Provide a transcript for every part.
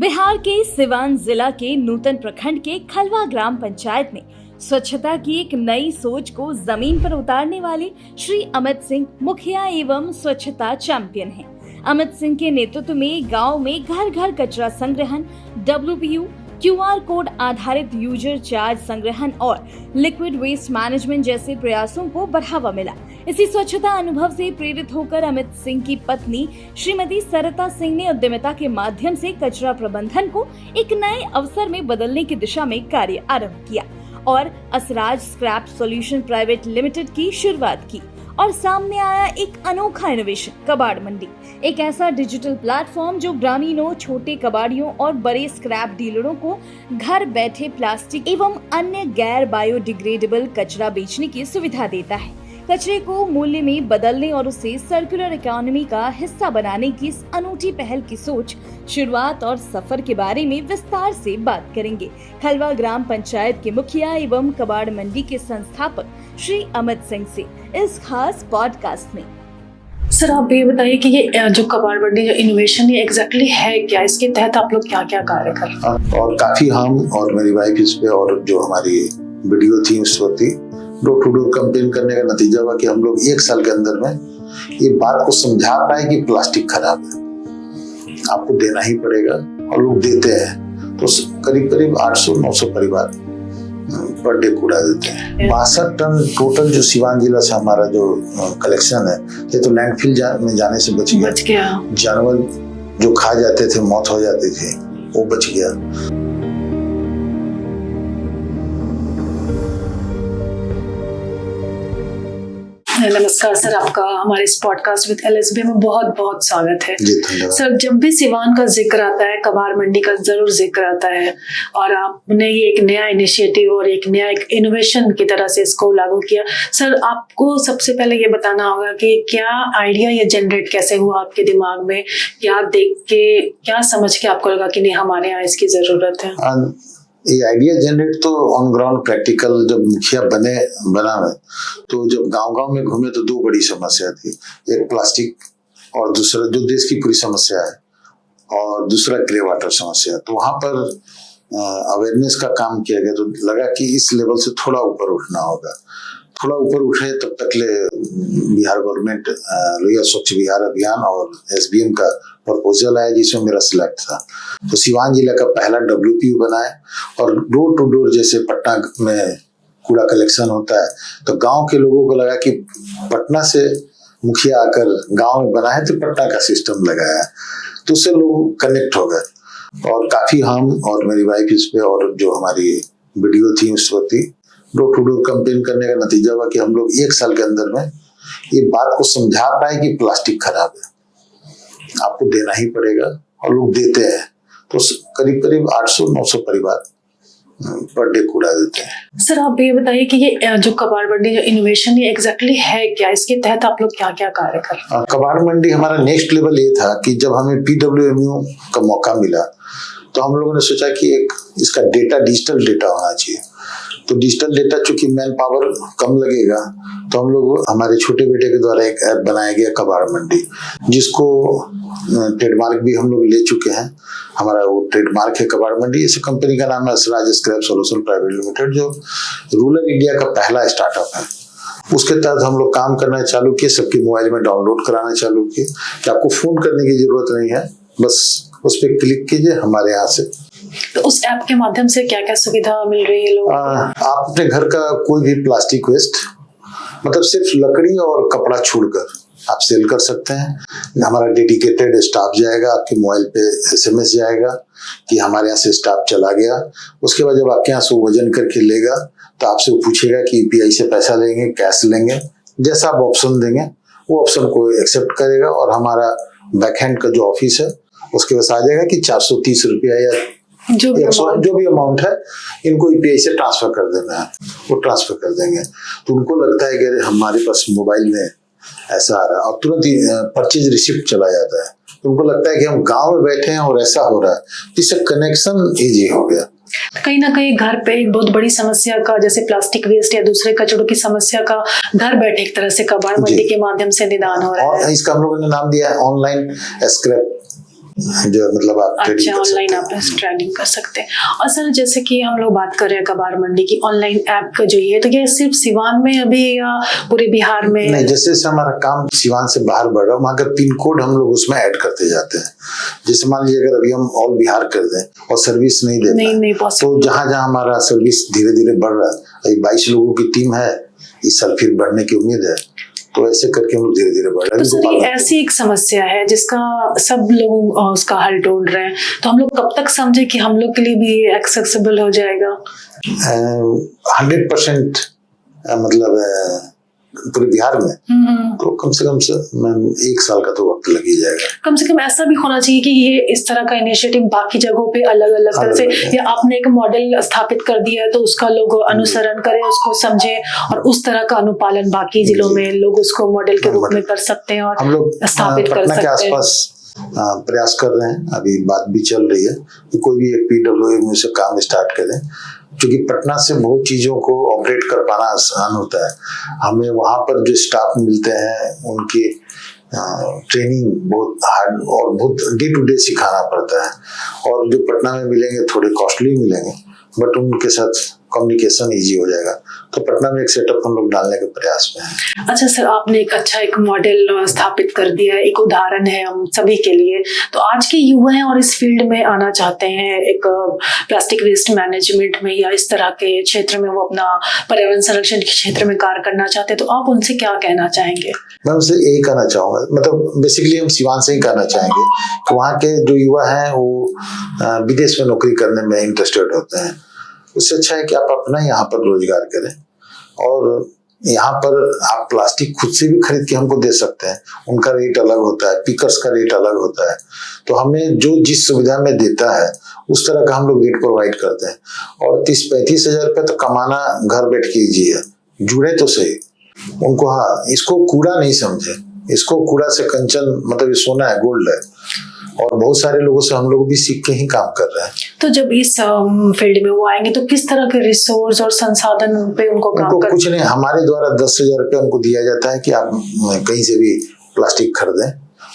बिहार के सिवान जिला के नूतन प्रखंड के खलवा ग्राम पंचायत में स्वच्छता की एक नई सोच को जमीन पर उतारने वाले श्री अमित सिंह मुखिया एवं स्वच्छता चैंपियन हैं। अमित सिंह के नेतृत्व में गांव में घर घर कचरा संग्रहण, WPU, QR कोड आधारित यूजर चार्ज संग्रहण और लिक्विड वेस्ट मैनेजमेंट जैसे प्रयासों को बढ़ावा मिला। इसी स्वच्छता अनुभव से प्रेरित होकर अमित सिंह की पत्नी श्रीमती सरिता सिंह ने उद्यमिता के माध्यम से कचरा प्रबंधन को एक नए अवसर में बदलने की दिशा में कार्य आरंभ किया और असराज स्क्रैप सॉल्यूशन प्राइवेट लिमिटेड की शुरुआत की। और सामने आया एक अनोखा इनोवेशन, कबाड़ मंडी, एक ऐसा डिजिटल प्लेटफॉर्म जो ग्रामीणों, छोटे कबाड़ियों और बड़े स्क्रैप डीलरों को घर बैठे प्लास्टिक एवं अन्य गैर बायोडिग्रेडेबल कचरा बेचने की सुविधा देता है। कचरे को मूल्य में बदलने और उसे सर्कुलर इकोनॉमी का हिस्सा बनाने की इस अनूठी पहल की सोच, शुरुआत और सफर के बारे में विस्तार से बात करेंगे खलवा ग्राम पंचायत के मुखिया एवं कबाड़ मंडी के संस्थापक श्री अमित सिंह से इस खास पॉडकास्ट में। सर, आप ये बताइए कि ये जो कबाड़ मंडी जो इनोवेशन ये एग्जैक्टली है क्या, इसके तहत आप लोग क्या क्या कार्य कर रहे हैं? और काफी हम और मेरी वाइफ इस पे और जो हमारी वीडियो थी उस होती डोर टू डोर कैंपेन करने का नतीजा हुआ कि हम लोग 1 साल के अंदर में ये बात को समझा पाए कि प्लास्टिक खराब है, आपको देना ही पड़ेगा, और लोग देते हैं। तो करीब करीब 800-900 परिवार पर डे कूड़ा देते हैं। 62 टन टोटल जो सिवान जिला से हमारा जो कलेक्शन है, ये तो लैंडफिल में जाने से बच गया। जानवर जो खा जाते थे, मौत हो जाती थी, वो बच गया। नमस्कार सर, आपका हमारे इस पॉडकास्ट विद LSB में बहुत बहुत स्वागत है। सर, जब भी सिवान का जिक्र आता है, कबाड़ मंडी का जरूर जिक्र आता है, और आपने ये एक नया इनिशिएटिव और एक नया एक इनोवेशन की तरह से इसको लागू किया। सर, आपको सबसे पहले ये बताना होगा कि क्या आइडिया ये जनरेट कैसे हुआ आपके दिमाग में, क्या देख के, क्या समझ के आपको लगा कि नहीं हमारे यहाँ इसकी जरूरत है? ये आइडिया जनरेट तो ऑन ग्राउंड प्रैक्टिकल जब मुखिया बना है, तो जब गांव-गांव में घूमे तो 2 बड़ी समस्या थी। एक प्लास्टिक और दूसरा जो देश की पूरी समस्या है, और दूसरा ग्रे वाटर समस्या। तो वहां पर अवेयरनेस का काम किया गया, तो लगा कि इस लेवल से थोड़ा ऊपर उठना होगा। थोड़ा ऊपर उठे तब तक ले बिहार गवर्नमेंट लोहिया स्वच्छ बिहार अभियान और SBM का प्रपोजल आया, जिसमें मेरा सिलेक्ट था। तो सिवान जिला का पहला WPU बनाया, और डोर टू डोर जैसे पटना में कूड़ा कलेक्शन होता है, तो गांव के लोगों को लगा कि पटना से मुखिया आकर गांव में बना है, तो पटना का सिस्टम लगाया, तो उससे लोग कनेक्ट हो गए। और काफी हम और मेरी वाइफ इस पे और जो हमारी वीडियो थी उस होती डोर टू डोर कैंपेन करने का नतीजा हुआ कि हम लोग 1 साल के अंदर में ये बात को समझा पाए कि प्लास्टिक खराब है, आपको देना ही पड़ेगा, और लोग देते हैं। तो करीब करीब 800-900 परिवार पर डे कूड़ा देते हैं। सर, आप ये बताइए कि ये जो कबाड़ मंडी जो इनोवेशन ये एग्जैक्टली है क्या, इसके तहत आप लोग क्या क्या कार्य कर रहे हैं? कबाड़ मंडी हमारा नेक्स्ट लेवल ये था कि जब हमें PWMU का मौका मिला, तो हम लोगों ने सोचा कि एक इसका डेटा डिजिटल डेटा होना चाहिए। तो डिजिटल डेटा चूंकि मैन पावर कम लगेगा, तो हम लोग हमारे छोटे बेटे के द्वारा एक ऐप बनाया गया कबाड़ मंडी, जिसको ट्रेडमार्क भी हम लोग ले चुके हैं। हमारा वो ट्रेडमार्क है कबाड़ मंडी। इस कंपनी का नाम है असराज स्क्रैप सॉल्यूशन प्राइवेट लिमिटेड, जो रूरल इंडिया का पहला स्टार्टअप है। उसके तहत हम लोग काम करना चालू किए, सबके मोबाइल में डाउनलोड कराना चालू किए कि आपको फोन करने की जरूरत नहीं है, बस उस पर क्लिक कीजिए हमारे यहाँ से। तो उस ऐप के माध्यम से क्या क्या सुविधा मिल रही है लोगों को? आप अपने घर का कोई भी प्लास्टिक वेस्ट, मतलब सिर्फ लकड़ी और कपड़ा छोड़कर आप सेल कर सकते हैं। हमारा डेडिकेटेड स्टाफ जाएगा, आपके मोबाइल पे SMS जाएगा कि हमारे यहाँ से स्टाफ चला गया। उसके बाद जब आपके यहाँ से वजन करके लेगा, तो आपसे पूछेगा कि UPI से पैसा लेंगे, कैश लेंगे, जैसा आप ऑप्शन देंगे वो ऑप्शन को एक्सेप्ट करेगा, और हमारा बैकहैंड का जो ऑफिस है उसके पास आ जाएगा कि 430 रुपया या जो भी अमाउंट है इनको UPI से ट्रांसफर कर देना है, वो ट्रांसफर कर देंगे। तो उनको लगता है कि हमारे पास मोबाइल में ऐसा आ रहा है, और तुरंत ही परचेज रिसिप्ट चला जाता है। तो उनको लगता है कि हम गांव में बैठे हैं और ऐसा हो रहा है, इससे कनेक्शन इजी हो गया। कहीं ना कहीं घर पे एक बहुत बड़ी समस्या का, जैसे प्लास्टिक वेस्ट या दूसरे कचड़ों की समस्या का घर बैठे एक तरह से कबाड़ मंडी के माध्यम से निदान हो रहा है। इसका हम लोगों ने नाम दिया है ऑनलाइन स्क्रैप जो मतलब आप अच्छा, ऑनलाइन आप ट्रेडिंग कर सकते हैं। और सर जैसे कि हम लोग बात कर रहे हैं कबाड़ मंडी की ऑनलाइन ऐप का जो ये, तो ये सिर्फ सिवान में अभी या पूरे बिहार में? नहीं, जैसे हमारा काम सिवान से बाहर बढ़ रहा है, वहाँ का पिन कोड हम लोग उसमें ऐड करते जाते हैं। जैसे मान लीजिए अगर अभी हम ऑल बिहार कर दें और सर्विस नहीं देते नहीं तो जहाँ जहाँ हमारा सर्विस धीरे धीरे बढ़ रहा है, 22 लोगों की टीम है, इस साल फिर बढ़ने की उम्मीद है, तो ऐसे करके हम लोग धीरे धीरे बढ़ रहे हैं। तो सर ये ऐसी एक समस्या है जिसका सब लोग उसका हल ढूंढ रहे हैं, तो हम लोग कब तक समझे कि हम लोग के लिए भी एक्सेसिबल हो जाएगा? 100% मतलब पूरे बिहार में तो कम से कम 1 साल का तो वक्त लग ही जाएगा। कम से कम ऐसा भी होना चाहिए कि ये इस तरह का इनिशिएटिव बाकी जगहों पे अलग अलग तरह से, या आपने एक मॉडल स्थापित कर दिया है तो उसका लोग अनुसरण करें, उसको समझे और उस तरह का अनुपालन बाकी जिलों में लोग उसको मॉडल के रूप में कर सकते हैं और हम लोग स्थापित कर सकते हैं। आसपास प्रयास कर रहे हैं, अभी बात भी चल रही है कि कोई भी एक PWA से काम स्टार्ट करें, क्योंकि पटना से बहुत चीज़ों को ऑपरेट कर पाना आसान होता है। हमें वहाँ पर जो स्टाफ मिलते हैं उनकी ट्रेनिंग बहुत हार्ड और बहुत डे टू डे सिखाना पड़ता है, और जो पटना में मिलेंगे थोड़े कॉस्टली मिलेंगे, बट उनके साथ कम्युनिकेशन इजी हो जाएगा। तो पटना में एक सेटअप हम लोग डालने के प्रयास में हैं। अच्छा सर, आपने एक मॉडल स्थापित कर दिया है, एक उदाहरण है हम सभी के लिए। तो आज के युवा हैं और इस फील्ड में आना चाहते हैं, एक प्लास्टिक वेस्ट मैनेजमेंट में या इस तरह के क्षेत्र में वो अपना पर्यावरण संरक्षण के क्षेत्र में कार्य करना चाहते हैं, तो आप उनसे क्या कहना चाहेंगे? मैं उनसे यही कहना चाहूँगा, मतलब बेसिकली हम सिवान से ही कहना चाहेंगे कि वहाँ के जो युवा हैं वो विदेश में नौकरी करने में इंटरेस्टेड होते हैं। उससे अच्छा है कि आप अपना यहाँ पर रोजगार करें, और यहाँ पर आप प्लास्टिक खुद से भी खरीद के हमको दे सकते हैं। उनका रेट अलग होता है, पिकर्स का रेट अलग होता है, तो हमें जो जिस सुविधा में देता है उस तरह का हम लोग रेट प्रोवाइड करते हैं। और 30-35 हजार रुपये तो कमाना घर बैठ कीजिए, जुड़े तो सही उनको। हाँ, इसको कूड़ा नहीं समझे, इसको कूड़ा से कंचन, मतलब ये सोना है, गोल्ड है, और बहुत सारे लोगों से हम लोग भी सीख के ही काम कर रहे हैं। तो जब इस फील्ड में वो आएंगे तो किस तरह के रिसोर्स और संसाधन पे उनको काम कर? कुछ नहीं, हमारे द्वारा 10,000 रुपये उनको दिया जाता है कि आप कहीं से भी प्लास्टिक खरीदें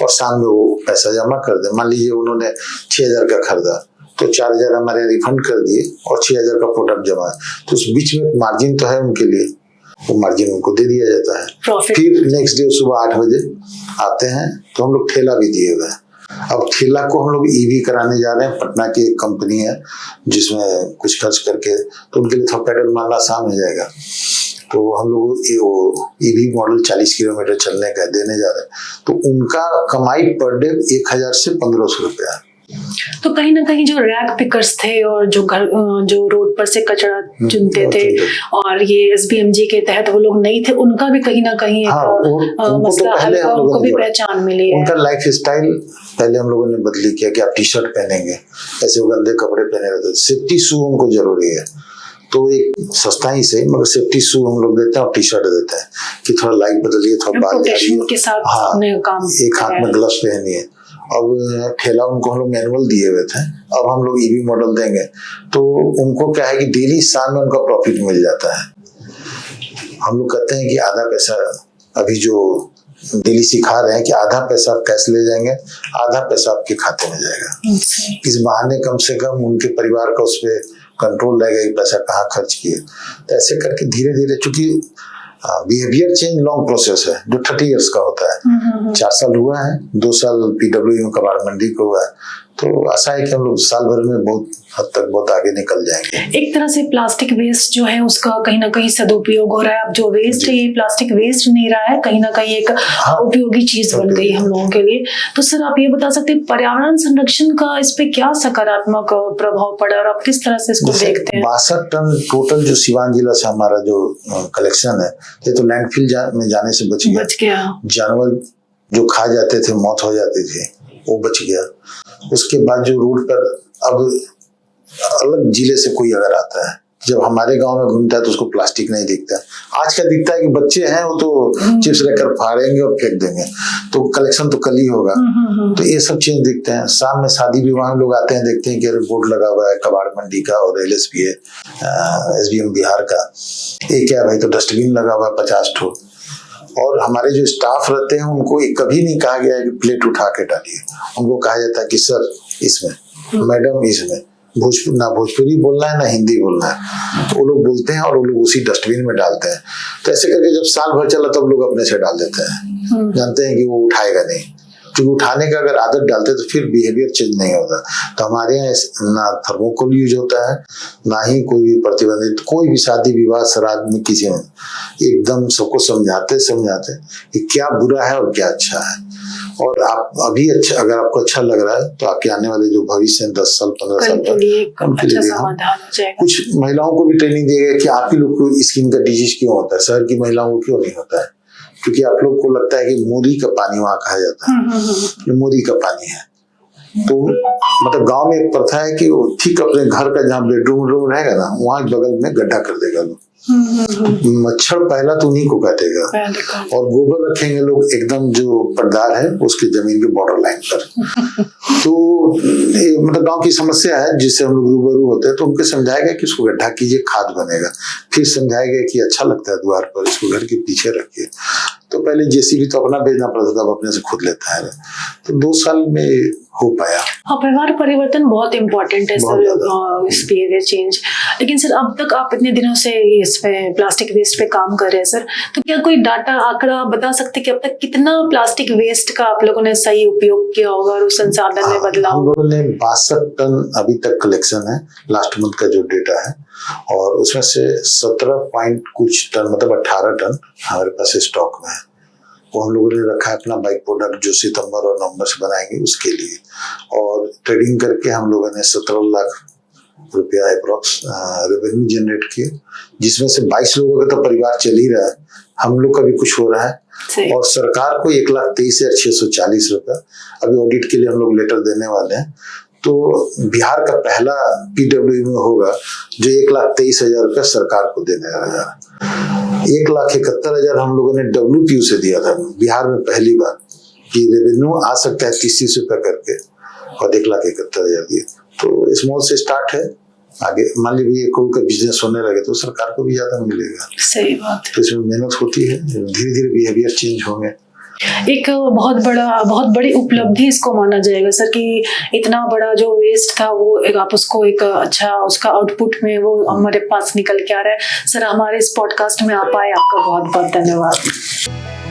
और शाम में वो पैसा जमा कर दें। मान लीजिए उन्होंने 6,000 का खरीदा तो 4,000 हमारे रिफंड कर दिए और 6,000 का प्रोडक्ट जमा है, तो उस बीच में मार्जिन तो है उनके लिए, वो मार्जिन उनको दे दिया जाता है। फिर नेक्स्ट डे सुबह 8 बजे आते हैं तो हम लोग ठेला भी दिए हुए हैं। अब ठेला को हम लोग EV कराने जा रहे हैं। पटना की एक कंपनी है जिसमें कुछ खर्च करके, तो उनके लिए थोड़ा पैडल मारना आसान हो जाएगा। तो हम लोग EV मॉडल 40 किलोमीटर चलने का देने जा रहे हैं, तो उनका कमाई पर डे 1,000 से 1,500 रुपया। तो कहीं ना कहीं जो रैक पिकर्स थे और जो रोड पर से कचरा चुनते थे और ये SBMG के तहत वो लोग नहीं थे, उनका भी कहीं ना कहीं मसला हल हुआ, उनको भी पहचान मिली है। उनका लाइफ स्टाइल पहले हम लोगों ने बदली किया कि आप टी-शर्ट पहनेंगे, ऐसे गंदे कपड़े पहने रहते, सेफ्टी शू उनको जरूरी है। तो एक सस्ता ही सही मगर सेफ्टी शू हम लोग देते हैं और टी-शर्ट देते हैं कि थोड़ा लाइट बदलिए, थोड़ा बाल के साथ। हाँ, एक हाथ में ग्लव्स पहनिए। अब ठेला उनको हम लोग मैनुअल दिए हुए थे, अब हम लोग EV मॉडल देंगे तो उनको क्या है कि डेली शाम में उनका प्रॉफिट मिल जाता है। हम लोग कहते हैं कि आधा पैसा, अभी जो डेली सिखा रहे हैं कि आधा पैसा आप कैश ले जाएंगे, आधा पैसा आपके खाते में जाएगा। इस बहाने कम से कम उनके परिवार का उस पर कंट्रोल रहेगा कि पैसा कहाँ खर्च किए। तो ऐसे करके धीरे धीरे, चूंकि बिहेवियर चेंज लॉन्ग प्रोसेस है जो 30 इयर्स का होता है। 4 साल हुआ है, 2 साल PWA कबाड़ मंडी को हुआ है, तो आशा है कि हम लोग साल भर में बहुत हद तक बहुत आगे निकल जाएंगे। एक तरह से प्लास्टिक वेस्ट जो है उसका कहीं ना कहीं सदुपयोग हो रहा है। अब जो वेस्ट है ये प्लास्टिक वेस्ट नहीं रहा है, कहीं ना कहीं एक उपयोगी चीज बन गई हम लोगों के लिए। तो सर आप ये बता सकते हैं पर्यावरण संरक्षण का इस पे क्या सकारात्मक प्रभाव पड़ा और आप किस तरह से इसको देखते हैं? 62 टन टोटल जो सिवान जिला से हमारा जो कलेक्शन है, ये तो लैंडफिल में जाने से बच गया। जानवर जो खा जाते थे, मौत हो जाती थी, वो बच गया। उसके बाद जो रोड पर अब अलग जिले से कोई अगर आता है, जब हमारे गांव में घूमता है तो उसको प्लास्टिक नहीं दिखता। आज क्या दिखता है कि बच्चे हैं वो तो चिप्स लेकर फाड़ेंगे और फेंक देंगे, तो कलेक्शन तो कल ही होगा। तो ये सब चीज दिखते हैं। शाम में शादी विवाह में लोग आते हैं, देखते हैं कि बोर्ड लगा हुआ है कबाड़ मंडी का और LSP SBM बिहार का। ये क्या भाई, तो डस्टबिन लगा हुआ है 50 ठो। और हमारे जो स्टाफ रहते हैं उनको कभी नहीं कहा गया है कि प्लेट उठा के डालिए। उनको कहा जाता है कि सर इसमें, मैडम इसमें, भोजपुरी बोलना है ना हिंदी बोलना है, तो वो लोग बोलते हैं और वो लोग उसी डस्टबिन में डालते हैं। तो ऐसे करके जब साल भर चला तब लोग अपने से डाल देते हैं, जानते हैं कि वो उठाएगा नहीं, क्योंकि उठाने का अगर आदत डालते तो फिर बिहेवियर चेंज नहीं होता। तो हमारे यहाँ ना थर्मोकोल यूज होता है, ना ही कोई भी प्रतिबंधित, कोई भी शादी विवाह श्राद्ध में किसी में एकदम सबको समझाते कि क्या बुरा है और क्या अच्छा है। और आप अभी अच्छा, अगर आपको अच्छा लग रहा है तो आपके आने वाले जो भविष्य 10 साल 15 साल के लिए अच्छा समाधान हो जाएगा। कुछ महिलाओं को भी ट्रेनिंग दी गई कि आप ही लोग को स्किन का डिजीज क्यों होता है, शहर की महिलाओं को क्यों नहीं होता है, क्योंकि आप लोग को लगता है कि मोदी का पानी वहाँ कहा जाता है, ये मोदी का पानी है। तो मतलब गांव में एक प्रथा है कि वो ठीक अपने घर का जहाँ बेडरूम रहेगा ना, वहाँ बगल में गड्ढा कर देगा लोग। मच्छर पहला तो उन्हीं को काटेगा, और गोबर रखेंगे लोग एकदम जो पटदार है उसके जमीन के बॉर्डर लाइन पर। तो ये मतलब गांव की समस्या है जिससे हम लोग रूबरू होते हैं। तो उनको समझाएगा कि इसको गड्ढा कीजिए, खाद बनेगा। फिर समझाएगा कि अच्छा लगता है द्वार पर, इसको घर के पीछे रखिए। तो पहले जेसीबी तो अपना भेजना पड़ता था, अब अपने से खुद लेता है। तो 2 साल में हो पाया। हाँ, व्यवहार परिवर्तन बहुत इम्पोर्टेंट है सर, इस बिहेवियर चेंज। लेकिन सर अब तक आप इतने दिनों से इस पे प्लास्टिक वेस्ट पे काम कर रहे हैं सर, तो क्या कोई डाटा आंकड़ा बता सकते हैं कि अब तक कितना प्लास्टिक वेस्ट का आप लोगों ने सही उपयोग किया होगा और उस संसाधन में बदलाव? हम लोगों ने 62 टन अभी तक कलेक्शन है, लास्ट मंथ का जो डेटा है, और उसमें से 17 पॉइंट कुछ टन मतलब 18 टन हमारे पास स्टॉक में है। वो हम लोगों ने रखा है अपना बाइक प्रोडक्ट जो सितंबर और नवंबर से बनाएंगे उसके लिए। और ट्रेडिंग करके हम लोगों ने 17 लाख रुपया अप्रोक्स रेवेन्यू जनरेट किए, जिसमें से 22 लोगों का तो परिवार चल ही रहा है, हम लोग का भी कुछ हो रहा है। और सरकार को 1,23,640 रुपया अभी ऑडिट के लिए हम लोग लेटर देने वाले हैं। तो बिहार का पहला PWD में होगा जो 1,23,000 रुपया सरकार को देने वाला है। 1,71,000 हम लोगों ने WPU से दिया था बिहार में पहली बार कि रेवेन्यू आ सकता है 30 रुपया करके, और 1,71,000 दिए। तो स्मॉल से स्टार्ट है, आगे मान लीजिए 1 करोड़ का बिजनेस होने लगे तो सरकार को भी ज्यादा मिलेगा। सही बात। तो इसमें मेहनत होती है, धीरे धीरे बिहेवियर चेंज होंगे। एक बहुत बड़ी उपलब्धि इसको माना जाएगा सर कि इतना बड़ा जो वेस्ट था वो आप उसको एक अच्छा उसका आउटपुट में वो हमारे पास निकल के आ रहा है। सर हमारे इस पॉडकास्ट में आप आए, आपका बहुत बहुत धन्यवाद।